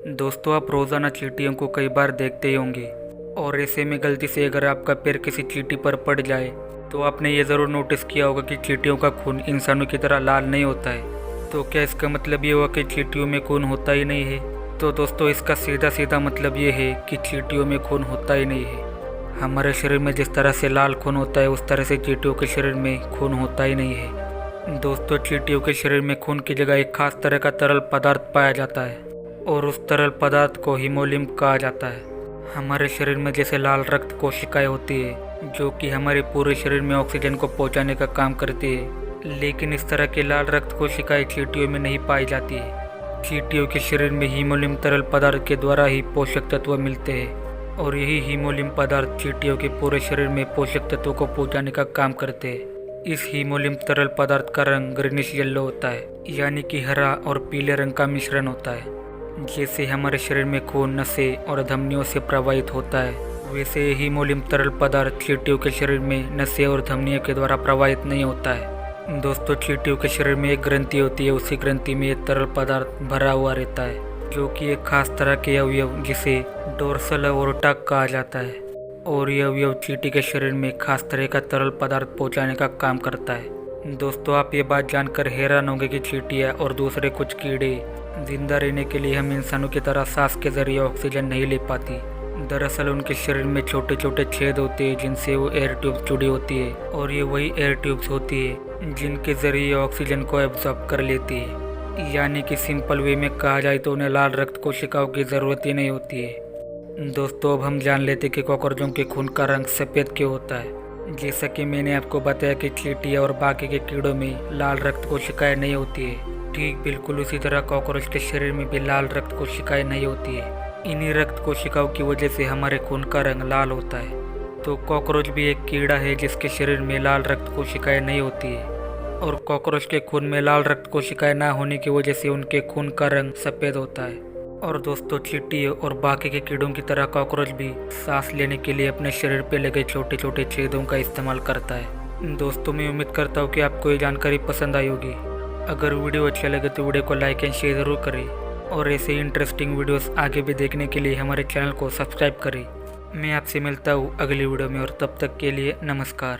दोस्तों, आप रोज़ाना चींटियों को कई बार देखते ही होंगे और ऐसे में गलती से अगर आपका पैर किसी चींटी पर पड़ जाए तो आपने ये ज़रूर नोटिस किया होगा कि चींटियों का खून इंसानों की तरह लाल नहीं होता है। तो क्या इसका मतलब ये हुआ कि चींटियों में खून होता ही नहीं है? तो दोस्तों, इसका सीधा सीधा मतलब ये है कि चींटियों में खून होता ही नहीं है। हमारे शरीर में जिस तरह से लाल खून होता है उस तरह से चींटियों के शरीर में खून होता ही नहीं है। दोस्तों, चींटियों के शरीर में खून की जगह एक खास तरह का तरल पदार्थ पाया जाता है और उस तरल पदार्थ को हीमोलिम्फ कहा जाता है। हमारे शरीर में जैसे लाल रक्त कोशिकाएं होती है जो कि हमारे पूरे शरीर में ऑक्सीजन को पहुंचाने का काम करती है, लेकिन इस तरह की लाल रक्त कोशिकाएं चींटियों में नहीं पाई जाती है। चींटियों के शरीर में हीमोलिम्फ तरल पदार्थ के द्वारा ही पोषक तत्व मिलते हैं और यही हीमोलिम्फ पदार्थ चींटियों के पूरे शरीर में पोषक तत्वों को पहुंचाने का काम करते हैं। इस हीमोलिम्फ तरल पदार्थ का रंग ग्रीनिश येलो होता है, यानी कि हरा और पीले रंग का मिश्रण होता है। जैसे हमारे शरीर में खून नसें और धमनियों से प्रवाहित होता है, वैसे हीमोलिम्फ तरल पदार्थ चींटियों के शरीर में नसें और धमनियों के द्वारा प्रवाहित नहीं होता है। दोस्तों, चींटियों के शरीर में एक ग्रंथि होती है, उसी ग्रंथि में एक तरल पदार्थ भरा हुआ रहता है जो कि एक खास तरह के अवयव जिसे डोर्सल एओर्टा कहा जाता है, और यह अवयव चींटी के शरीर में खास तरह का तरल पदार्थ पहुँचाने का काम करता है। दोस्तों, आप ये बात जानकर हैरान होंगे कि चींटियाँ और दूसरे कुछ कीड़े जिंदा रहने के लिए हम इंसानों की तरह सांस के जरिए ऑक्सीजन नहीं ले पाती। दरअसल उनके शरीर में छोटे छोटे छेद होते हैं जिनसे वो एयर ट्यूब्स जुड़ी होती है, और ये वही एयर ट्यूब्स होती है जिनके जरिए ऑक्सीजन को एब्जॉर्ब कर लेती है। यानी कि सिंपल वे में कहा जाए तो उन्हें लाल रक्त कोशिकाओं की ज़रूरत ही नहीं होती है। दोस्तों, अब हम जान लेते कि कॉकरोचों के खून का रंग सफ़ेद क्यों होता है। जैसा कि मैंने आपको बताया कि चींटियाँ और बाकी के कीड़ों में लाल रक्त कोशिकाएँ नहीं होती है, ठीक बिल्कुल उसी तरह कॉकरोच के शरीर में भी लाल रक्त कोशिकाएं नहीं होती है। इन्हीं रक्त कोशिकाओं की वजह से हमारे खून का रंग लाल होता है। तो कॉकरोच भी एक कीड़ा है जिसके शरीर में लाल रक्त कोशिकाएं नहीं होती है, और कॉकरोच के खून में लाल रक्त कोशिकाएं ना होने की वजह से उनके खून का रंग सफ़ेद होता है। और दोस्तों, चींटी और बाकी के कीड़ों की तरह कॉकरोच भी सांस लेने के लिए अपने शरीर पर लगे छोटे छोटे छेदों का इस्तेमाल करता है। दोस्तों, मैं उम्मीद करता हूँ कि आपको ये जानकारी पसंद आई होगी। अगर वीडियो अच्छा लगे तो वीडियो को लाइक एंड शेयर ज़रूर करें, और ऐसे ही इंटरेस्टिंग वीडियोस आगे भी देखने के लिए हमारे चैनल को सब्सक्राइब करें। मैं आपसे मिलता हूँ अगली वीडियो में, और तब तक के लिए नमस्कार।